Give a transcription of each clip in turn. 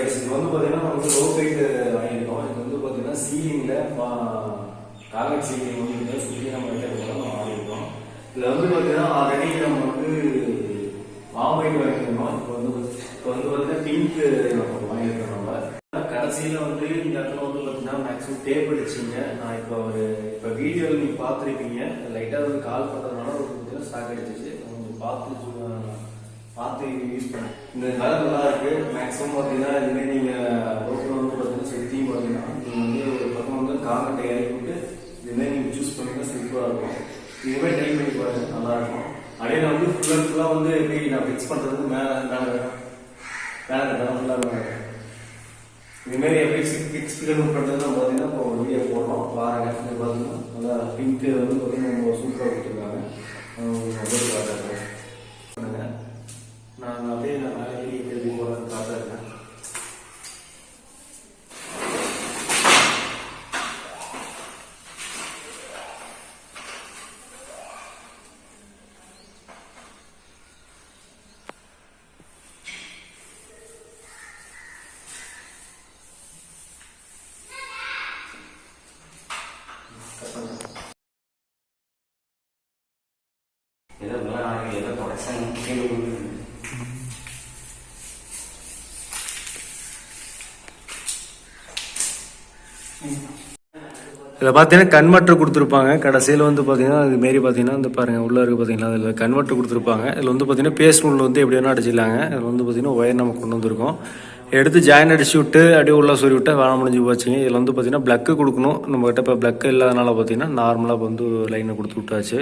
Guys இது வந்து பாத்தீங்கன்னா நமக்கு லோ கைட் வாங்கியிருக்கோம். இது வந்து பாத்தீங்கன்னா சீலிங்ல கார்பெட் சீலிங் வந்து சுற்றி நம்ம நம்ம வாங்கியிருக்கோம். இதுல வந்து பாத்தீங்கன்னா ஆல்ரெடி நம்ம வந்து வாம்பைட் வாங்கியிருக்கோம். இப்போ வந்து பாத்தீங்கன்னா பிங்க் நம்ம வாங்கியிருக்கோம். நம்ம கடைசியில வந்து இந்த இடத்துல வந்து பாத்தீங்கன்னா மேக்ஸிமம் டேப் அடிச்சிங்க. நான் இப்போ வீடியோவில் நீங்க பார்த்துருப்பீங்க. லைட்டா வந்து கால் பண்றதுனால ஒரு பாத்தீங்கன்னா ஸ்டாக் அடிச்சிச்சு. பார்த்து யூஸ் பண்ண இந்த கலர் நல்லா இருக்கு. மேக்ஸிமம் பார்த்தீங்கன்னா இதுவே நீங்க ரோட்டில் வந்து பார்த்தீங்கன்னா சுற்றியும் பார்த்தீங்கன்னா நீங்க வந்து ஒரு பக்கம் வந்து கார்பெட்டை இறக்கி விட்டு இதுமாதிரி நீங்க சூஸ் பண்ணீங்கன்னா சூப்பராக இருக்கும். இதுவே ட்ரை பண்ணி பாருங்க, நல்லா இருக்கும். அப்படியே நான் வந்து ஃபுல்லாக வந்து எப்படி நான் ஃபிக்ஸ் பண்றது மேலே ஃபுல்லாக இதுமாரி எப்படி ஃபிக்ஸ் பண்றது பார்த்தீங்கன்னா இப்போ வீடியோ போடுறோம் பாருங்க. இது பார்த்தீங்கன்னா நல்லா பிங்க் வந்து பார்த்தீங்கன்னா ரொம்ப சூப்பராக கொடுத்துருக்காங்க. மொபைல் காட்டுறேன் பண்ணுங்க. நான் அப்படியே நான் எழுதி போறது காட்டா இருக்கேன். இதில் பார்த்தீங்கன்னா கன்வெர்ட்டர் கொடுத்துருப்பாங்க. கடைசியில் வந்து பார்த்தீங்கன்னா இதுமாரி பார்த்தீங்கன்னா இந்த பாருங்கள் உள்ளே இருக்குது பார்த்தீங்களா, அதில் கன்வெர்ட்டர் கொடுத்துருப்பாங்க. இதில் வந்து பார்த்தீங்கன்னா பேஸ்ட் நூல் வந்து எப்படி வேணால் அடிச்சிடலாங்க. இதில் வந்து பார்த்தீங்கன்னா ஒயர் நம்ம கொண்டு வந்திருக்கோம். எடுத்து ஜாயின் அடிச்சு விட்டு அப்படியே உள்ள சொல்லி விட்டு வேலை முடிஞ்சு போச்சுங்க. இதில் வந்து பார்த்தீங்கன்னா ப்ளக்கு கொடுக்கணும். நம்மகிட்ட இப்போ ப்ளக்கு இல்லாதனால பார்த்தீங்கன்னா நார்மலாக வந்து லைனை கொடுத்து விட்டாச்சு.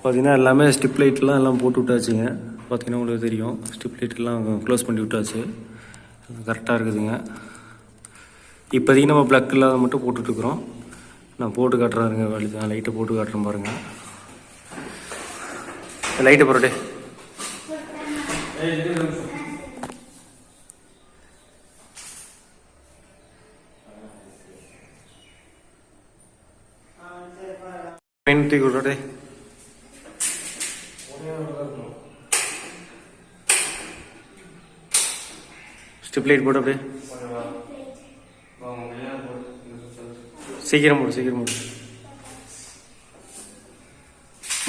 பார்த்தீங்கன்னா எல்லாமே ஸ்டிப் லைட்லாம் எல்லாம் போட்டு விட்டாச்சுங்க. பார்த்தீங்கன்னா உங்களுக்கு தெரியும், ஸ்டிப் லைட்லாம் க்ளோஸ் பண்ணி விட்டாச்சு. கரெக்டாக இருக்குதுங்க. இப்போதைக்கு நம்ம ப்ளக் இல்லாத மட்டும் போட்டுட்ருக்குறோம். நான் போட்டு காட்டுறேங்க. வழி தான் லைட்டை போட்டு காட்டுறேன் பாருங்க. லைட்டை போறட்டே பெயிண்ட் கொடுறட்டே ஸ்டிப் லைட் போட்டு அப்படியே சீக்கிரம் போடு.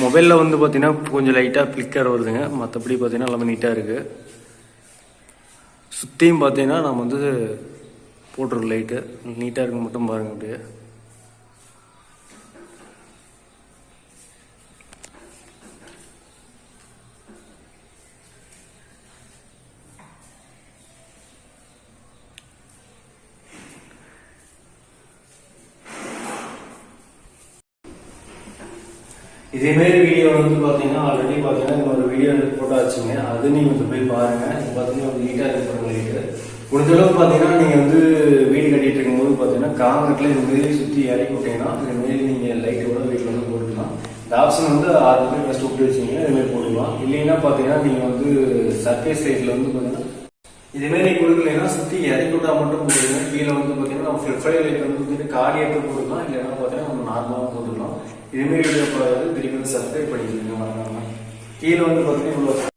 மொபைலில் வந்து பார்த்தீங்கன்னா கொஞ்சம் லைட்டாக ஃப்ளிக்கர் வருதுங்க. மற்றபடி பார்த்தீங்கன்னா எல்லாமே நீட்டாக இருக்குது. சுற்றியும் பார்த்தீங்கன்னா நம்ம வந்து போட்டுருக்கோம் லைட்டு. நீட்டாக இருக்க மட்டும் பாருங்கள் அப்படியே. இதேமாரி வீடியோ வந்து பார்த்தீங்கன்னா ஆல்ரெடி பார்த்தீங்கன்னா இன்னொரு வீடியோ போட்டாச்சுங்க. அது நீங்கள் போய் பாருங்கள். இது பார்த்தீங்கன்னா நீட்டாக இருக்கிற லைட்டு முடிஞ்சளவுக்கு பார்த்தீங்கன்னா நீங்கள் வந்து வீடு கட்டிகிட்டு இருக்கும்போது பார்த்தீங்கன்னா காங்கிரீட்டில் இதுமாரி சுற்றி இறக்கி விட்டீங்கன்னா இதுமாரி நீங்கள் லைட்டு கூட வீட்டில் வந்து போட்டுக்கலாம். இந்த ஆப்ஷன் வந்து 6 பேர் ஃபஸ்ட்டு விட்டு வச்சிங்கன்னா இதுமாரி போட்டுக்கலாம். இல்லைன்னா பார்த்தீங்கன்னா நீங்கள் வந்து சர்ஃபேஸ் லைட்டில் வந்து பார்த்தீங்கன்னா இதுமாரி கொடுக்கலைன்னா சுற்றி இறக்கி விட்டா மட்டும் போட்டுக்கலாம். கீழே வந்து பார்த்தீங்கன்னா நம்ம ஃப்ளிஃபை லைட் வந்து பார்த்தீங்கன்னா கார்டியேட்டர் போட்டுக்கலாம். இல்லைன்னா பார்த்தீங்கன்னா நம்ம நார்மலாக போட்டுக்கலாம். இதுமாரி வீடியோ பார்த்து திருப்பி வந்து சப்ஸ்கிரைப் பண்ணிக்கோங்க. கீழே வந்து பார்த்தீங்கன்னா இவ்வளோ